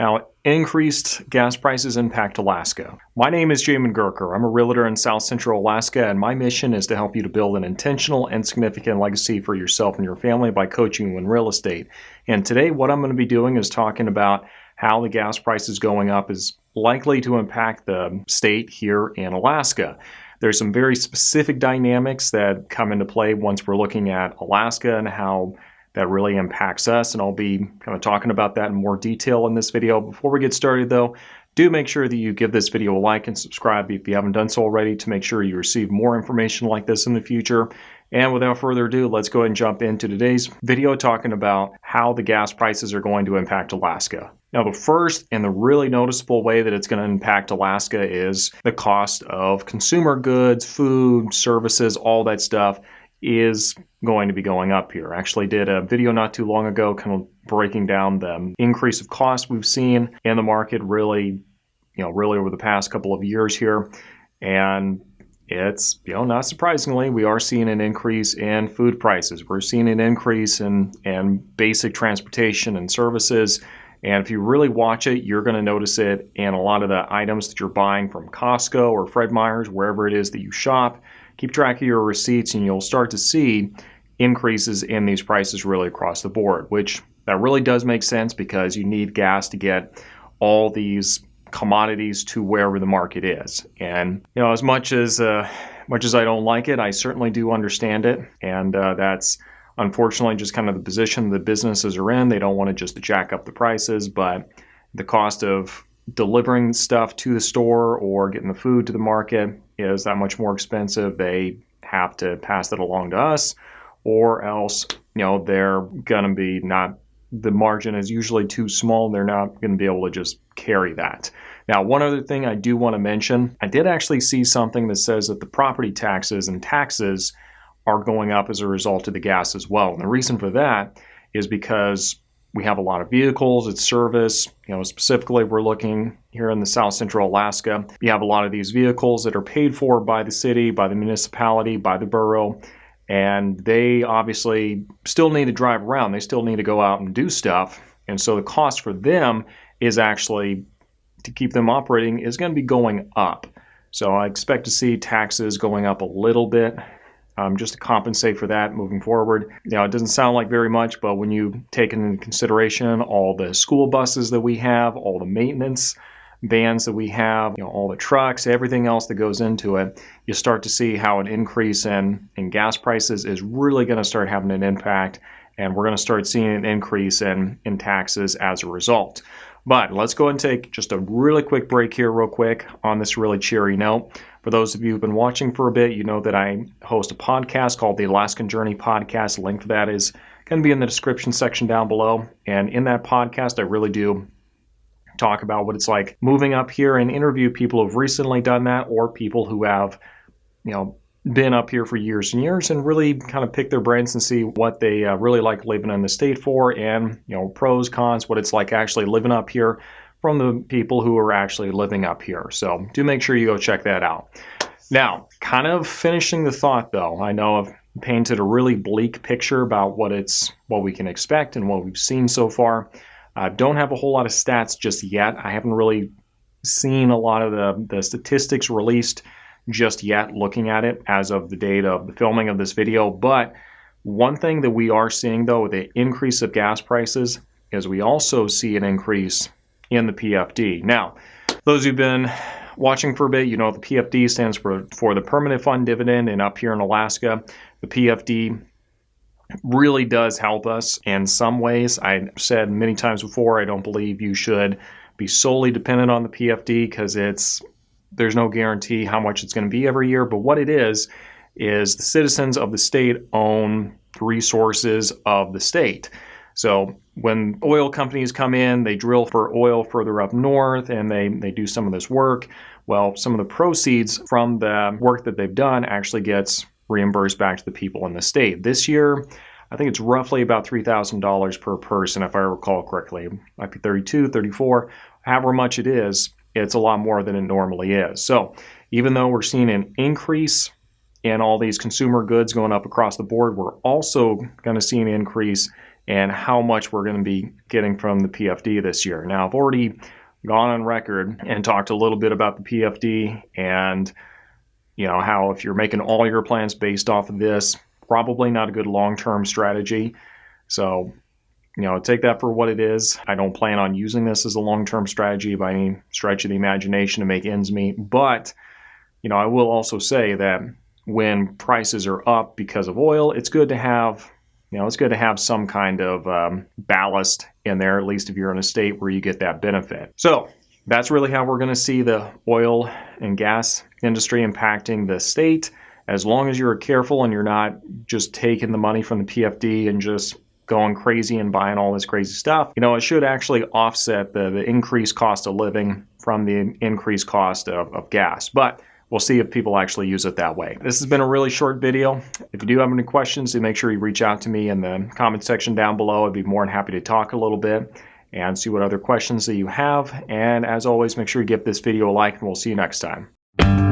How increased gas prices impact Alaska. My name is Jamin Goecker. I'm a realtor in South Central Alaska, and my mission is to help you to build an intentional and significant legacy for yourself and your family by coaching you in real estate. And today, what I'm going to be doing is talking about how the gas prices going up is likely to impact the state here in Alaska. There's some very specific dynamics that come into play once we're looking at Alaska and how that really impacts us, and I'll be kind of talking about that in more detail in this video. Before we get started though, do make sure that you give this video a like and subscribe if you haven't done so already to make sure you receive more information like this in the future. And without further ado, let's go ahead and jump into today's video talking about how the gas prices are going to impact Alaska. Now, the first and the really noticeable way that it's going to impact Alaska is the cost of consumer goods, food, services, all that stuff is going to be going up here. I actually did a video not too long ago kind of breaking down the increase of cost we've seen in the market really over the past couple of years here. And it's, not surprisingly, we are seeing an increase in food prices. We're seeing an increase in basic transportation and services. And if you really watch it, you're going to notice it in a lot of the items that you're buying from Costco or Fred Meyer's, wherever it is that you shop. Keep track of your receipts and you'll start to see increases in these prices really across the board, which that really does make sense because you need gas to get all these commodities to wherever the market is. And, as much as I don't like it, I certainly do understand it. And that's unfortunately just kind of the position the businesses are in. They don't want to just jack up the prices, but the cost of delivering stuff to the store or getting the food to the market is that much more expensive. They have to pass that along to us, or else, they're going to be the margin is usually too small. They're not going to be able to just carry that. Now, one other thing I do want to mention, I did actually see something that says that the property taxes and taxes are going up as a result of the gas as well. And the reason for that is because we have a lot of vehicles, it's service, specifically we're looking here in the South Central Alaska. You have a lot of these vehicles that are paid for by the city, by the municipality, by the borough, and they obviously still need to drive around. They still need to go out and do stuff. And so the cost for them is actually, to keep them operating, is going to be going up. So I expect to see taxes going up a little bit. Just to compensate for that moving forward. It doesn't sound like very much, but when you take into consideration all the school buses that we have, all the maintenance vans that we have, all the trucks, everything else that goes into it, you start to see how an increase in gas prices is really going to start having an impact, and we're going to start seeing an increase in taxes as a result. But let's go and take just a really quick break here real quick on this really cheery note. For those of you who've been watching for a bit, you know that I host a podcast called the Alaskan Journey Podcast. The link for that is going to be in the description section down below. And in that podcast, I really do talk about what it's like moving up here and interview people who've recently done that or people who have, been up here for years and years and really kind of pick their brains and see what they really like living in the state for and, pros, cons, what it's like actually living up here from the people who are actually living up here. So do make sure you go check that out. Now, kind of finishing the thought though, I know I've painted a really bleak picture about what we can expect and what we've seen so far. I don't have a whole lot of stats just yet. I haven't really seen a lot of the statistics released just yet looking at it as of the date of the filming of this video. But one thing that we are seeing though with the increase of gas prices is we also see an increase in the PFD. Now, those who've been watching for a bit, the PFD stands for the Permanent Fund Dividend, and up here in Alaska, the PFD really does help us in some ways. I said many times before, I don't believe you should be solely dependent on the PFD because there's no guarantee how much it's going to be every year, but what it is the citizens of the state own resources of the state. So when oil companies come in, they drill for oil further up north and they do some of this work. Well, some of the proceeds from the work that they've done actually gets reimbursed back to the people in the state. This year, I think it's roughly about $3,000 per person, if I recall correctly. It might be 32, 34, however much it is. It's a lot more than it normally is. So even though we're seeing an increase in all these consumer goods going up across the board, we're also going to see an increase and how much we're going to be getting from the PFD this year. Now, I've already gone on record and talked a little bit about the PFD and how if you're making all your plans based off of this, probably not a good long-term strategy. So, take that for what it is. I don't plan on using this as a long-term strategy by any stretch of the imagination to make ends meet. But, I will also say that when prices are up because of oil, it's good to have, some kind of ballast in there, at least if you're in a state where you get that benefit. So that's really how we're going to see the oil and gas industry impacting the state. As long as you're careful and you're not just taking the money from the PFD and just going crazy and buying all this crazy stuff, it should actually offset the increased cost of living from the increased cost of gas. But we'll see if people actually use it that way. This has been a really short video. If you do have any questions, then make sure you reach out to me in the comment section down below. I'd be more than happy to talk a little bit and see what other questions that you have. And as always, make sure you give this video a like, and we'll see you next time.